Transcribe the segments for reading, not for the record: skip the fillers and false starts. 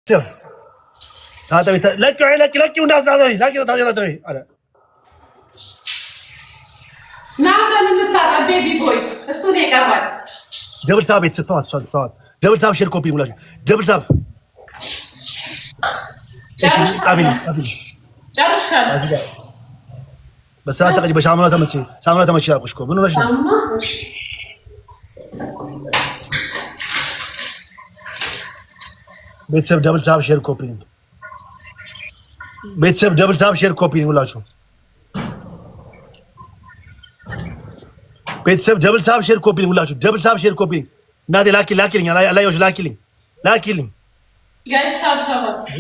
هذا لك والناس هذا انا نعم نطلع بيبي بوي السوري كمان جبل ثابت صوت جبل ثابت شير كوبي ولا جبل ثابت جرشان بس لا تقجي بشامله تمشي ابوشكو منو رجل ቤተሰብ ደብል ታብ ሼር ኮፒ ቤተሰብ ደብል ታብ ሼር ኮፒ ሁላችሁ ቤተሰብ ደብል ታብ ሼር ኮፒ ሁላችሁ ደብል ታብ ሼር ኮፒ እናቴ ላኪልኝ አላየሁሽ ላኪልኝ ጋይስ ታብ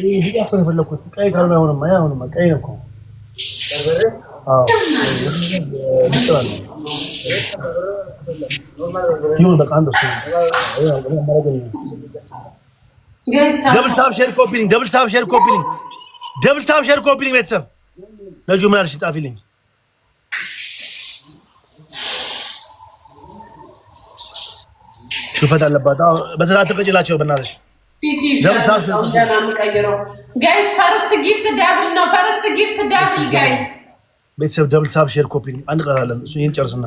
ይሄ ያፈን ፈለኩት ቀይ ካልሆነ አይሆንም ቀይ ነው እኮ አዎ ይሁን በቃ አንዱ دبل تاب شير كوبينج دبل تاب شير كوبينج ቤተሰብ ለጁ ምን አልሽ ጣፊልኝ ሹፈት አለባት በተራ ተቀጭላቸው በእናትሽ ደብል ታብ ገና ምቀይረው ጋይስ ፈርስት ጊፍት ዳብል ነው ፈርስት ጊፍት ዳብል ጋይስ ቤተሰብ ደብል ታብ ሼር ኮፒንግ አንቀራለን እሱ ይሄን ጨርስና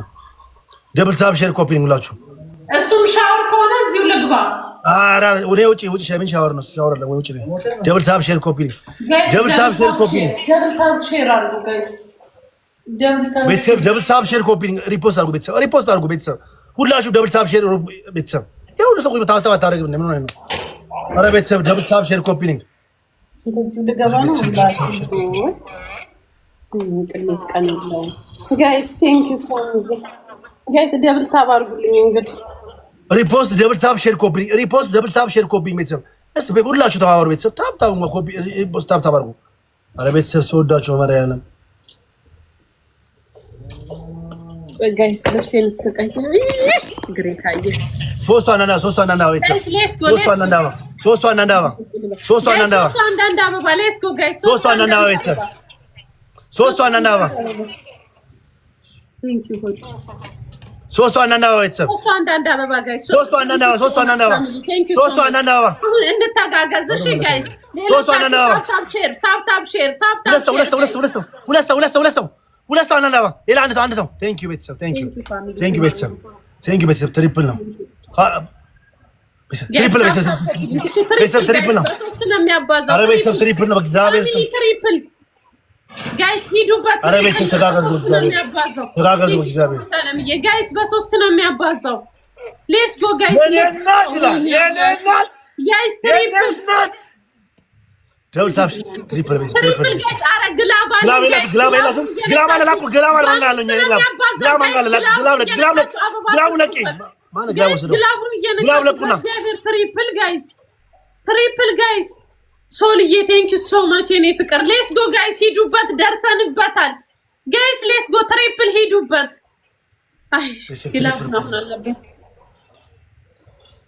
ደብል ታብ ሼር ኮፒንግ ሁላችሁ እሱም ሻወር ከሆነ እዚሁ ልግባ አራ ወደ ውጪ ሸሚን ሻወር ነው ሻወር ነው ውጪ ደብል ታብ ሼር ኮፒንግ ደብል ታብ ሼር ኮፒንግ ደብል ታብ ሼር አድርጉ ጋይስ ቤተሰብ ደብል ታብ ሼር ኮፒንግ ሪፖስት አድርጉ ቤተሰብ ሁላችሁ ደብል ታብ ሼር ቤተሰብ ይሄው ነው ሰው ታው ታረግ ምን ነው አረ ቤተሰብ ደብል ታብ ሼር ኮፒንግ እንደዚህ ልገባ ነው ቅልት ቀን ነው ጋይስ ቴንክ ዩ ሶ ማች ጋይስ ደብል ታብ አድርጉልኝ እንግዲህ ሪፖስት ደብል ታብ ሼር ኮፒ ቤተሰብ እስቲ ሁላችሁ ተባበሩ ቤተሰብ ታብ ኮፒ ሪፖስት ታብ አድርጉ አረ ቤተሰብ ሰውዳችሁ ማርያም ጋይስ ለብሴን እስከቀይር ግሬ ካየ ሶስቱ አንዳንዳ ቤተሰብ ሶስቱ አንዳንዳ ሌትስ ጎ ጋይስ ሶስቱ አንዳንዳ ቤተሰብ ሶስቱ አንዳንዳ ቴንክ ዩ ሆድ ሶስቱ አንዳንዳ ቤተሰብ ሶስቱ አንዳንዳ እንተጋገዝ እሺ ጋይስ ሶስቱ አንዳንዳ ሁለት ሰው አንዳንዳ ሌላ አንድ ሰው ቴንክ ዩ ቤተሰብ ትሪፕል ነው ትሪፕል ነው ኧረ ቤተሰብ ትሪፕል ነው በእግዚአብሔር ስም ጋይስ ሂዱበት ኧረ ቤተሰብ ተጋገዙ በእግዚአብሔር ጋይስ በሶስት ነው የሚያባዛው ሌትስ ጎ ጋይስ ጋይስ ደብል ታብ ትሪፕል ጋይስ አረ ግላባ ትሪፕል ጋይስ ሶልዬ ቴንክ ዩ ሶ ማች የኔ ፍቅር ሌትስ ጎ ጋይስ ሂዱበት ደርሰንበታል ጋይስ ሌትስ ጎ ትሪፕል ሂዱበት አይ ግላብ ነው አለበት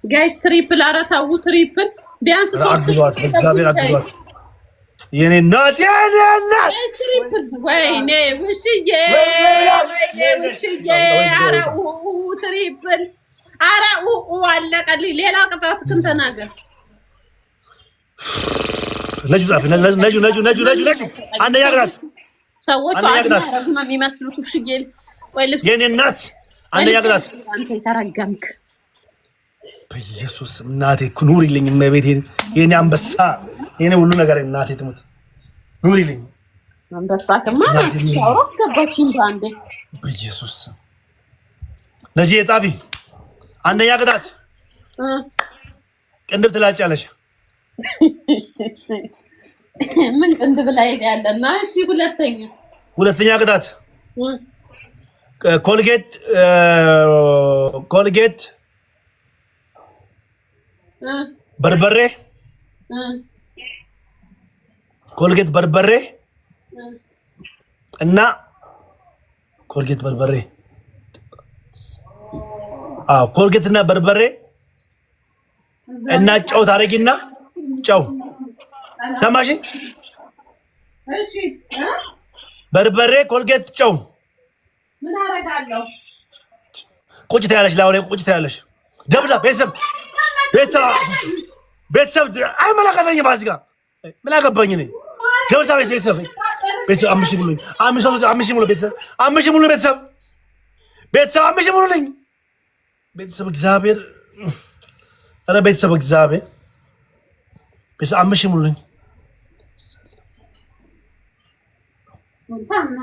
ጋይስ ትሪፕል አራታው ትሪፕል ቢያንስ 3 እግዚአብሔር አግዟት የኔ እናት ትሪፕል ወይኔ ውሽዬ አራው ትሪፕል አራው አለቀልኝ ሌላ ቅጣትክን ተናገር ነጁ አንደኛ ቅጣት ሰዎች አሁን የሚመስሉት ውሽዬ ቆይ ልብስ የኔ እናት አንደኛ ቅጣት አንተ ተረጋምክ በኢየሱስ እናቴ ኑሪልኝ እመቤቴ የኔ አንበሳ የኔ ሁሉ ነገር እናቴ ትሙት ኑሪልኝ አንበሳ ከማን አውራስ ገባችኝ ባንዴ በኢየሱስ ነጂ ጣቢ አንደኛ ቅጣት ቅንድብ ትላጫለሽ ምን ቅንድብ ላይ ያለና እሺ ሁለተኛ ቅጣት ኮልጌት በርበሬ ኮልጌት በርበሬ እና ኮልጌት በርበሬ ኮልጌት እና በርበሬ እና ጨው ታረጊና ጨው ተማሽ እሺ በርበሬ ኮልጌት ጨው ምን አረጋለሁ ቁጭ ታያለሽ ላውሬ ቁጭ ታያለሽ ደብዳ ቤተሰብ ቤተሰብ አይመለከተኝም። ባዚጋ ምን አገባኝ ነኝ ደብል ታብ ቤተሰብ ቤተሰብ አምሽ ሙሉኝ አምሽ ሙሉ ቤተሰብ አምሽ ሙሉ ቤተሰብ ቤተሰብ አምሽ ሙሉኝ ቤተሰብ እግዚአብሔር ኧረ ቤተሰብ እግዚአብሔር ቤተሰብ አምሽ ሙሉኝ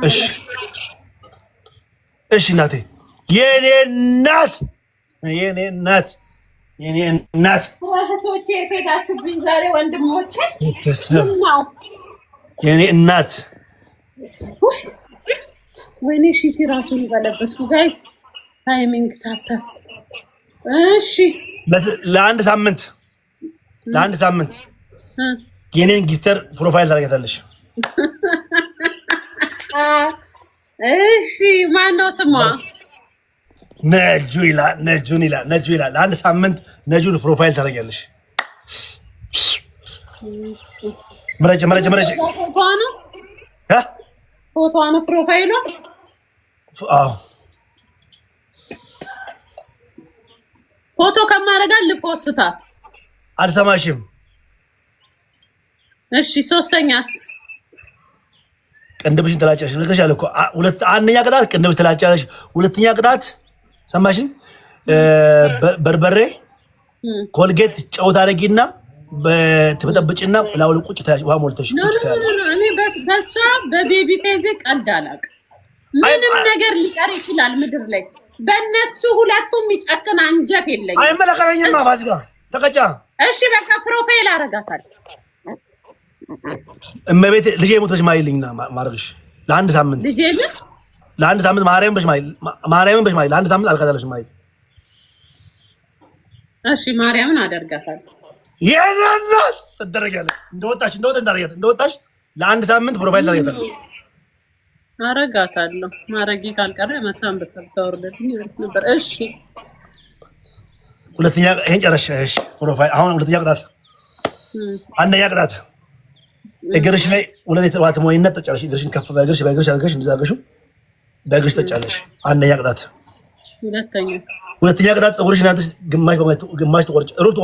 እሺ እሺ እናቴ የኔ እናት የኔ እናት የኔ እናት ወህቶቼ የሄዳችሁብኝ ዛሬ ወንድሞቼ የኔ እናት ወይኔ ሺቲ ራሱን በለበስኩ ጋይስ ታይሚንግ ታታ እሺ ለአንድ ሳምንት የኔን ጊፍተር ፕሮፋይል ታደርጊያታለሽ እሺ ማነው ስሟ ነጁ ይላል ለአንድ ሳምንት ነጁን ፕሮፋይል ታደርጊያለሽ መረጭ ፎቶ ነው ፕሮፋይሉ አዎ ፎቶ ከማረጋል ልፖስታት አልሰማሽም እሺ ሶስተኛስ ቅንድብሽን ተላጫለሽ ነገርሻል እኮ አንደኛ ቅጣት ቅንድብሽ ተላጫለሽ ሁለተኛ ቅጣት ሰማሽኝ በርበሬ ኮልጌት ጨው ታደርጊና በተበጠብጭና ፍላውል ቁጭ ታያሽ ውሃ ሞልተሽ ቁጭ ታያለሽ እኔ በሷ በቤቢ ፌዝ ቀልድ አላውቅም ምንም ነገር ሊቀር ይችላል ምድር ላይ በእነሱ ሁለቱም ይጨክን አንጀት የለኝም አይመለከተኝም ባዚጋ ተቀጫ እሺ በቃ ፕሮፋይል አረጋታለሁ እመቤቴ ልጄ ሞተሽ ማይልኝና ማርግሽ ለአንድ ሳምንት ማርያም በሽ ማይ ለአንድ ሳምንት አልቀጣለሽ ማይ እሺ ማርያምን አደርጋታለሁ የናናት ተደረጋለሽ እንደወጣሽ ለአንድ ሳምንት ፕሮፋይል ታደርጊያለሽ አረጋታለሁ ማረጊ ካልቀረ መታም በሰብታወርደኝ ነበር እሺ ሁለተኛ ይሄን ጨረሽ እሺ ፕሮፋይል አሁን ሁለተኛ ቅጣት አንደኛ ቅጣት እግርሽ ላይ ወለኔ ተዋት ሞይነት ተጫለሽ እግርሽን ከፍ በእግርሽ አድርገሽ እንደዛገሽው በእግርሽ ተጫለሽ አንደኛ ቅጣት ሁለተኛ ቅጣት ፀጉርሽን አንተሽ ግማሽ ተቆርጭ ሩብ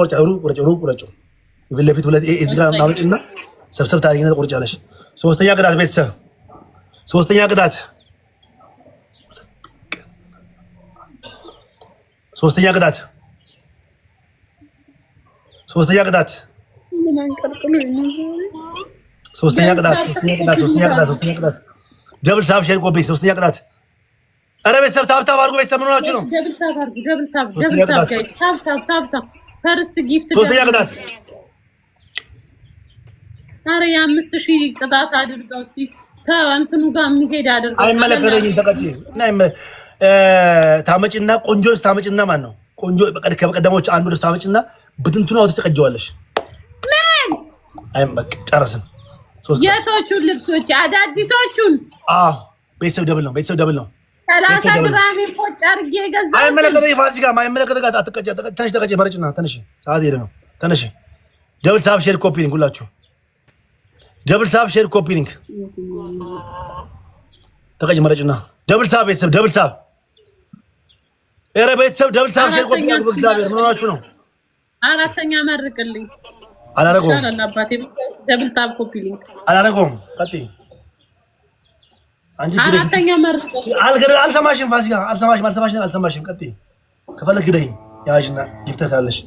ቆርጭ ለፊት ሁለት እዚህ ጋር ማውጭና ሰብሰብ ታሪክና ተቆርጫለሽ ሶስተኛ ቅጣት ቤተሰብ ሶስተኛ ቅጣት ደብል ታብ ሼር ኮፒ ሶስተኛ ቅጣት ኧረ ቤተሰብ ታብ አድርጉ ቤተሰብ ምን ሆናችሁ ነው ደብል ታብ ፈርስት ጊፍት ሶስተኛ ቅጣት ኧረ የ5000 ቅጣት አድርገው እስኪ ከእንትኑ ጋር የሚሄድ አድርገው አይመለከተኝም ተቀጭ ታመጭና ቆንጆ ልብስ ታመጭና ማን ነው ቆንጆ ከበቀደሞች አንዱ ልብስ ታመጭና ብትንቱን አውጥተሽ ተቀጀዋለሽ ምን አይመክ ጨረስን የቶቹን ልብሶች አዳዲሶቹን ቤተሰብ ደብል ነው 30 ግራም ቆጭ አድርጌ ገዛሁ አይመለከተኝ ፋሲካ ማይመለከተኝ አትቀጭ ተነሽ ተቀጭ መረጭና ተነሽ ሰዓት ሄደ ነው ተነሽ ደብል ታብ ሼር ኮፒ ሊንክ ሁላችሁ ደብል ታብ ሼር ኮፒ ሊንክ ተቀጭ መረጭና ደብል ታብ ቤተሰብ ደብል ታብ ኧረ ቤተሰብ ደብል ታብ ሼር ኮፒ ሊንክ እግዚአብሔር ምን ሆናችሁ ነው አራተኛ መርቅልኝ አላረገውም አባቴ ደብል ታብ ኮፒ ሊንክ አላረገውም ቀጥይ አንቺ አራተኛ መርቅልኝ አልሰማሽም ፋሲካ አልሰማሽም ቀጥይ ከፈለክ ግደኝ ያዥና ጊፍተር ካለሽ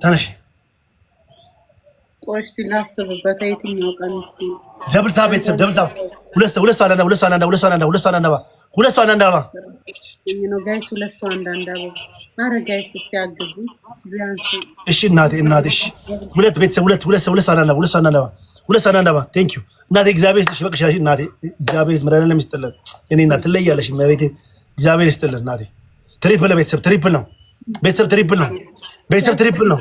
ተነሽ ቆይሽ ላስብበት የትኛው ቀን እስኪ ደብል ታብ ቤተሰብ ደብል ታብ ሁለት ሰው አንዳንዳ ነው ጋይስ ሁለት ሰው አንዳንዳ አረ ጋይስ እስቲ አግዙ ቢያንስ እሺ እናቴ እሺ ሁለት ቤተሰብ ሁለት ሰው አንዳንዳ ቴንክ ዩ እናቴ እግዚአብሔር ይስጥሽ በቅሻሽ እናቴ እግዚአብሔር ይስመረን ይስጥልን እኔ እናት ትለያለሽ መቤቴ እግዚአብሔር ይስጥልን እናቴ ትሪፕል ቤተሰብ ትሪፕል ነው ቤተሰብ ትሪፕል ነው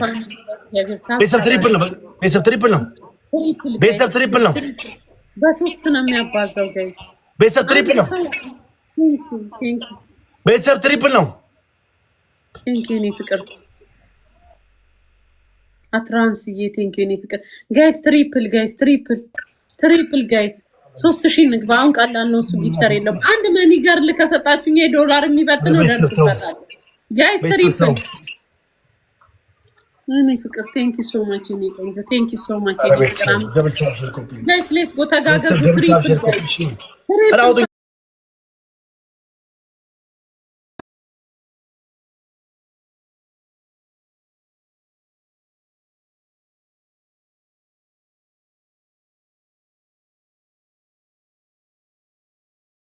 በሶስት ነው የሚያባዛው ጋይስ ቤተሰብ ትሪፕል ነው ቤተሰብ ትሪፕል ነው ቴንኪው ኔ ፍቅር አትራንስዬ ቴንኪው ኔ ፍቅር ጋይስ ትሪፕል ጋይስ 3000 ንግባ። አሁን ቀላል ነው እሱ ጊፍተር የለም። አንድ መኒገር ከሰጣችሁኝ $1 የሚበጥነው ደርሶበታል ጋይስ። ትሪፕል እኔ ፍቅር ቴንክ ዩ ሶ ማች ሚ ቆንጆ ቴንክ ዩ ሶ ማች ቴሌግራም ሌትስ ጎ ተጋገዙ። ትሪፕል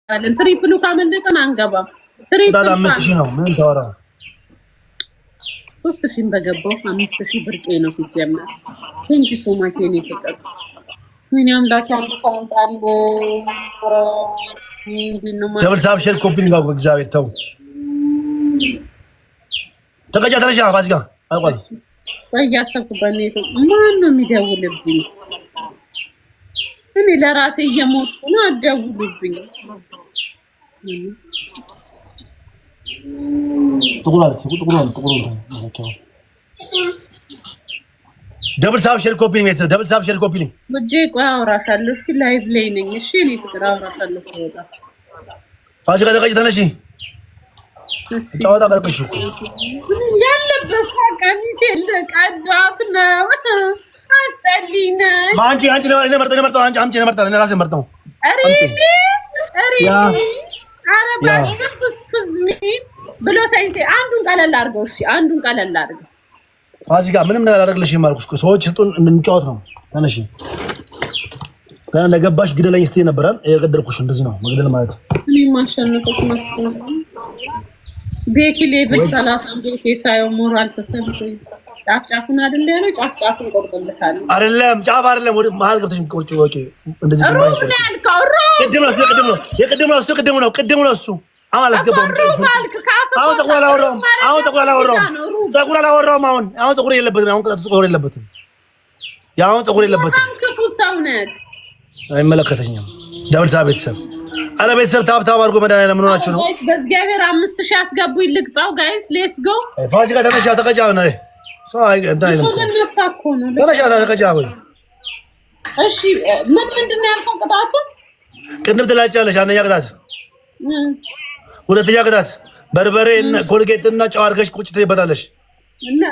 አለን ትሪፕሉ ካመለጠን አንገባም። ትሪፕል 5000 ነው ምን ታወራ 3000 በገባው 5000 ብርቄ ነው ሲጀመር። ቴንክ ዩ ሶ ማች የኔ ፍቅር ምን ያምላክ አንሳንታል ደብል ታፕ ሼር ኮፒ ሊንክ እግዚአብሔር ተው ተቀጃ ተረጃ ባዝጋ አልቋል ወይ ያሰብኩበት ነው። ማን ነው የሚደውልብኝ? እኔ ለራሴ እየሞትኩ ነው። አትደውልብኝ። ደብል ታፕ ሼር ኮፒ ሊንክ ደብል ታፕ ሼር ኮፒ ሊንክ ወጄ ቆይ አውራሻለሁ። እሺ ላይቭ ላይ ነኝ። እሺ እኔ ፍቅር አውራሻለሁ። ወጣ ፋሲካ ተቀጭ ተነሺ ጫወታ ቀርቅሽ ያለበስ ቀሚስ ቀዳት ነው አስተሊና አንቺ ነው መርጠው አንቺ ነው መርጠው እኔ ራሴ መርጠው አሪ አረባ ፍዝሚ ብሎ ሳይንቴ አንዱን ቀለል አድርገው። እሺ አንዱን ቀለል አድርገው ፋሲካ ምንም ነገር አላደርግልሽም አልኩሽ እኮ ሰዎች ስጡን እንጫወት ነው። ተነሺ ገና ለገባሽ ግደለኝ ስትይ ነበራል። የገደልኩሽ እንደዚህ ነው መግደል ማለት እኔ ማሸነፍሽ መስሎ ቤኪ ሌቭል 30 ቤኪ ሳይው ሞራል ተሰብቶኝ ጫፍጫፉን አይደል ያለው ጫፍጫፉን ቆርጦልታል። አይደለም ጫፍ አይደለም ወደ መሀል ገብተሽ ቆርጭ ወጪ እንደዚህ ነው ያልከው። ቅድም ነው እሱ አሁን አላስገባም። አሁን ተቆራ አላወራሁም። አሁን ተቆራ የለበትም። አሁን ተቆራ የለበትም። ያው ተቆራ የለበትም። ክፉ ሰው ነህ። አይመለከተኝም። ደብል ሳ ቤተሰብ አረ ቤተሰብ ታብታብ አድርጎ መድኃኒዓለም ምን ሆናችሁ ነው? በእግዚአብሔር 5000 አስገቡኝ ልቅጣው ጋይስ ሌትስ ጎ ፋሲካ ተነሻ ተቀጫ ነው ሰው እንትን አይደለም ተነሻ ተቀጫ ወይ እሺ ምንድን ነው ያልከው? ቅጣቱ ቅድም ትላጫለሽ። አንደኛ ቅጣት ሁለተኛ ቅጣት በርበሬ እና ኮልጌት እና ጨው አድርገሽ ቁጭ ትይበታለሽ እና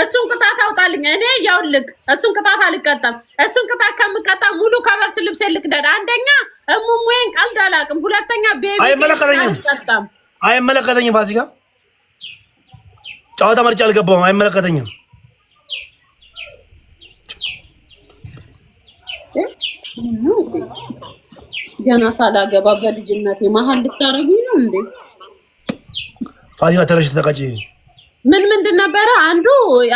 እሱን ቅጣት አውጣልኝ። እኔ ያውልክ እሱን ቅጣት አልቀጣም። እሱን ቅጣት ከምቀጣ ሙሉ ከበርት ልብስ ልቅደድ። አንደኛ እሙሙዬን ቀልድ አላውቅም። ሁለተኛ ቤቢ አይመለከተኝም። ፋሲካ ጨዋታ መርጫ አልገባሁም። አይመለከተኝም። ገና ሳላገባ በልጅነቴ መሀል ልታረጉኝ ነው እንዴ? ፋሲካ ተረሽ ተቀጪ። ምንድን ነበረ? አንዱ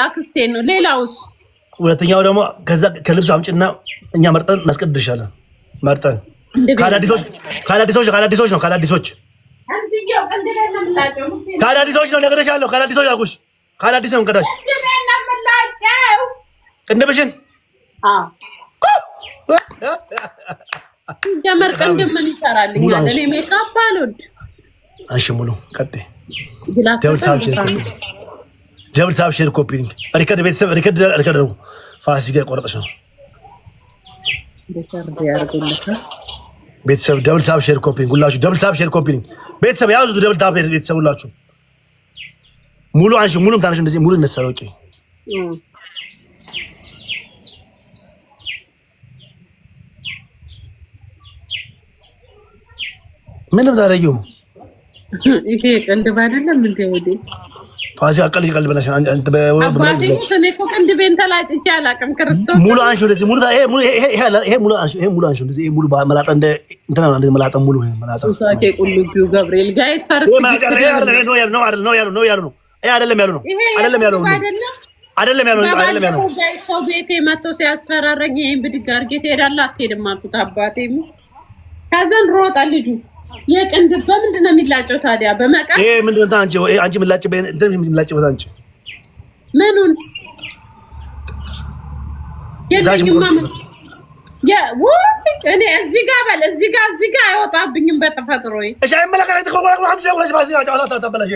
አክስቴ ነው። ሌላውስ? ሁለተኛው ደግሞ ከዛ ከልብስ አምጪና እኛ መርጠን እናስቀድሻለን። መርጠን ካዳዲሶች ነው። ካዳዲሶች ነው ነገርሻለሁ። ካዳዲሶች አልኩሽ። ካዳዲስ ነው እንቀዳሽ ቅንድብሽን ጀመር ቅንድብ ምን ይሰራልኛል? እኔ ሜካፕ አልወድ። እሺ ሙሉ ቀጥይ። ደብል ታፕ ሼር ኮፒ ሊንክ ሪከርድ ቤተሰብ ሪከርድ ነው። ፋሲካ ቆረጠሽ ነው ቤተሰብ ደብል ታፕ ሼር ኮፒ ሊንክ ሁላችሁ ደብል ታፕ ሼር ኮፒ ሊንክ ቤተሰብ ያዙ። ደብል ታፕ ቤተሰብ ሁላችሁ ሙሉ አንሺ ሙሉም ታነሽ እንደዚህ ሙሉ እነሳለሁ። ኦኬ ምንም ታረጊው ይሄ ቅንድብ አይደለም እንዴ? ወዴ ፋሲካ ቀልድ ብለሽ አንተ በአባቴ እኔ እኮ ቅንድቤን ተላጭቼ አላውቅም። ክርስቶስ ሙሉ አንሺ ወደዚህ ሙሉ ይሄ ሙሉ አንሺ ወደዚህ ሙሉ መላጣ እንደ እንትና እንደ መላጣ ሙሉ ይሄ መላጣ ሳኬ ቁልቢው ገብርኤል ጋይስ ፈርስት ነው ጋይስ ሰው ቤቴ መጥቶ ሲያስፈራረኝ ይሄን ብድግ አድርጌ ትሄዳለህ አትሄድም አልኩት። አባቴም ከዛን ሮጣ ልጁ የቅንድብ በምንድን ነው የሚላጨው ታዲያ? በመቃ ይሄ ምንድን ነው አንቺ ምላጭበት እንትን ምላጭበት አንቺ ምኑን የታጅማ እኔ እዚህ ጋር አይወጣብኝም በተፈጥሮዬ። እሺ አይመለከተኝ ተቆራቁ አምጪ ወላጅ ባዚ አጫውታ ተበላሽ።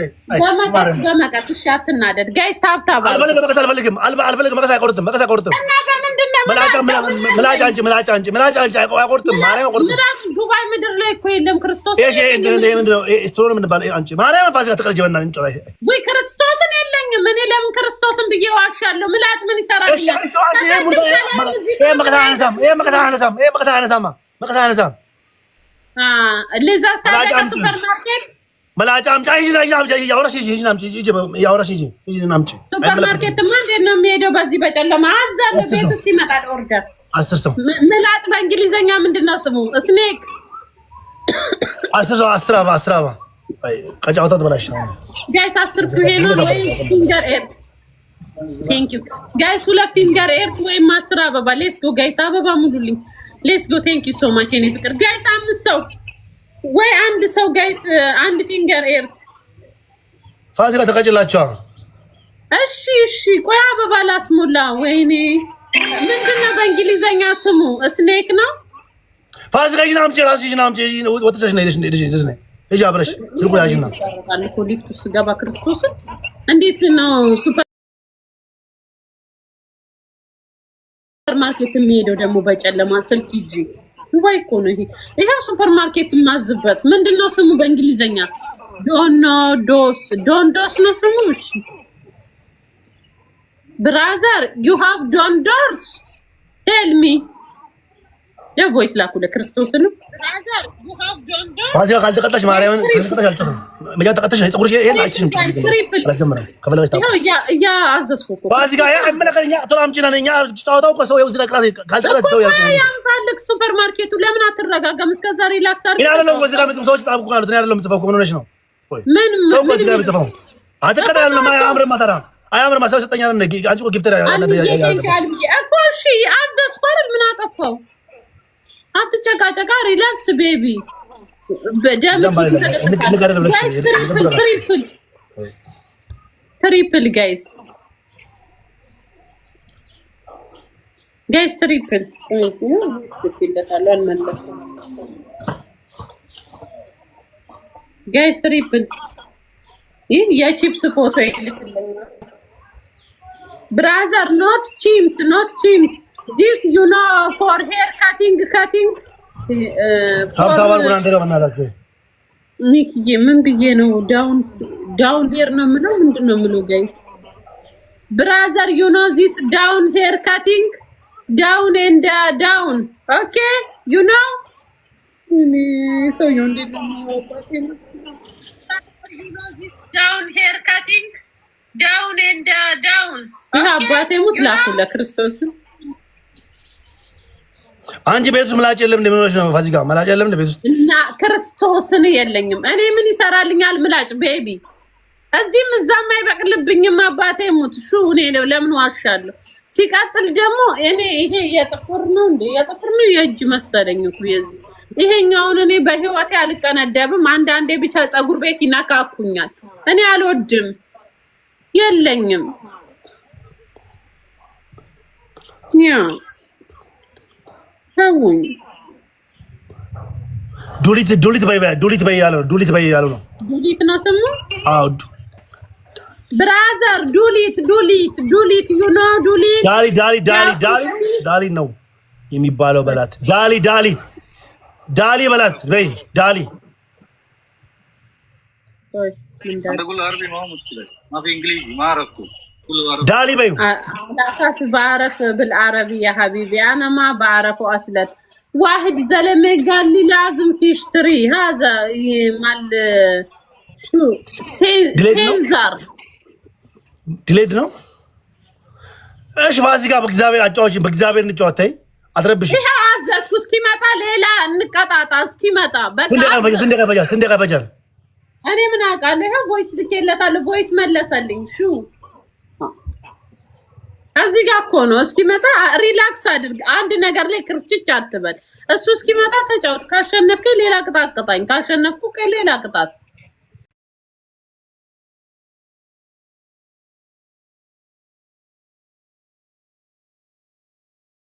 በመቀስ እሺ አትናደድ ጋይስ ታብታባ አልፈልግም መቀስ አይቆርጥም እና በምንድን ነው ምላጭ አንቺ አይቆርጥም ማርያም አይቆርጥም። ምላጭ ዱባይ ምድር ላይ እኮ የለም ክርስቶስ። እሺ ምንድነው ስትሮን ምን ባል አንቺ ማርያም ፋሲካ ተቀርጅ በእናትህ እንጨራይ ወይ ክርስቶስን የለኝም እኔ ለምን ክርስቶስን ብዬ ዋሻለሁ? ምላጭ ምን ይሰራል? እሺ መቀስ አነሳም ለዛ ሳይቀር ሱፐርማርኬት መላጫ አምጪ ያወራሽ ሱፐርማርኬት እንዴት ነው የሚሄደው? በዚህ በጨለማ አዛለ ቤት ውስጥ ይመጣል ኦርደር 10 ሰው ምላጭ በእንግሊዘኛ ምንድነው ስሙ? ስኔክ 10 ሰው 10 አይ ቀጫውታ ተበላሽ ነው ጋይስ 10 ፒሄኖ ወይ ፊንገር ኤር ቴንክ ዩ ጋይስ 2 ፊንገር ኤር ወይ 10 አበባ ሌትስ ጎ ጋይስ አበባ ሙሉልኝ ሌትስ ጎ ቴንክ ዩ ሶ ማች እኔ ፍቅር ጋይስ 5 ሰው ወይ አንድ ሰው ጋይስ አንድ ፊንገር ኤር ፋሲካ ተቀጭላችሁ። እሺ ቆይ አበባ ላስሞላ። ወይኔ ምንድነው በእንግሊዘኛ ስሙ? ስኔክ ነው። ፋሲካ ይናምጪ ራስሽ ይናምጪ ወጥተሽ ነው ሄደሽ እሺ አብረሽ ስልኩ ያዥና አልኮ ሊፍቱ ስገባ ክርስቶስ እንዴት ነው ሱፐር ማርኬት የሚሄደው ደግሞ በጨለማ ስልክ ይጂ ዱባይ እኮ ነው ይሄ ሱፐር ማርኬት ማዝበት ምንድነው ስሙ በእንግሊዘኛ? ዶንዶስ ነው ስሙ። እሺ ብራዘር you have ዶንዶስ tell me የቮይስ ላኩ ለክርስቶስ ነው። ብራዘር you have ዶንዶስ ፋሲካ ካልተቀጣሽ ማርያምን ካልተቀጣሽ አልተፈም መጃ ተቀጣሽ ፀጉርሽ ይሄን አይችልም ለጀመረ ከበለሽ ታው ያ አዘዝኩ ፋሲካ ያ አመለከኛ ቶላምጪ ነኛ ጫውታው ቆሰው ይው ዝለቅራት ካልተቀጣሽ ተው ያልኩ ያንፈልክ ሱፐር ማርኬቱ ለምን አትረጋጋም? እስከዛ ሪላክስ አድርግ። እኔ አይደለም ወዝጋ ምጽፍ ሰዎች ጻፍኩ ማለት ነው አይደለም ምጽፈው ምን ሆነሽ ነው? ምን ሰው ወዝጋ ምጽፈው አትቀጣ ያለው ማያምር ማተራ አያምር ማሰው ሰጠኛ ነው አንቺ እኮ ጊፍተር እኮ እሺ አዘዝኩ አይደል? ምን አጠፋው? አትጨቃጨቃ ሪላክስ ቤቢ ትሪፕል ጋይስ ትሪፕል ጋይስ ትሪፕል ይህ የቺፕስ ፎቶ ይልክልኝ ብራዘር ኖት ቺምስ this you know for hair cutting ታብታባል ጉና እንደው በእናታችሁ ሚኪዬ ምን ብዬ ነው ዳውን ሄር ነው የምለው ምንድነው የምለው ጋይ ብራዘር you know this down hair cutting down and down okay you know so you know this down hair cutting down and down ይሄ አባቴ ሙት ላኩ ለክርስቶስ አንቺ ቤት ውስጥ ምላጭ የለም እንደምንሆነሽ ነው ፋሲካ ምላጭ የለም እንደ ቤት ውስጥ እና ክርስቶስን የለኝም እኔ ምን ይሰራልኛል ምላጭ ቤቢ እዚህም እዛም አይበቅልብኝም አባቴ ሙት ሹ እኔ ለምን ዋሻለሁ ሲቀጥል ደግሞ እኔ ይሄ የጥፍር ነው የእጅ መሰለኝ እኮ የዚህ ይሄኛውን እኔ በህይወቴ አልቀነደብም አንዳንዴ ብቻ ፀጉር ቤት ይነካኩኛል እኔ አልወድም የለኝም ያ ታውኝ ዱሊት ባይ ያለው ነው ዱሊት ነው ስሙ አው ብራዘር ዱሊት you know ዱሊት ዳሊ ነው የሚባለው በላት ዳሊ በላት በይ ዳሊ እንደጉል አረቢ ማው ሙሽኪል ማፊ እንግሊዝ ما عرفته دالي بيو لا بعرف بالعربي يا حبيبي انا ما بعرفه اصلا واحد زلمه قال لي لازم تشتري هذا مال شو سينزر دليد ነው ايش ፋሲካ በእግዚአብሔር አጫዎች በእግዚአብሔር እንጫወታይ አትረብሽ ይሄ አዘዝኩ እስኪመጣ ሌላ እንቀጣጣ እስኪመጣ በቃ ስንት ቀበጃ እኔ ምን አውቃለሁ ይሄ ቮይስ ልኬለታለሁ ቮይስ መለሰልኝ ሹ እዚህ ጋር እኮ ነው እስኪመጣ ሪላክስ አድርግ አንድ ነገር ላይ ክርችች አትበል እሱ እስኪመጣ ተጫወት ካሸነፍከኝ ሌላ ቅጣት ቅጣኝ ካሸነፍኩ ሌላ ቅጣት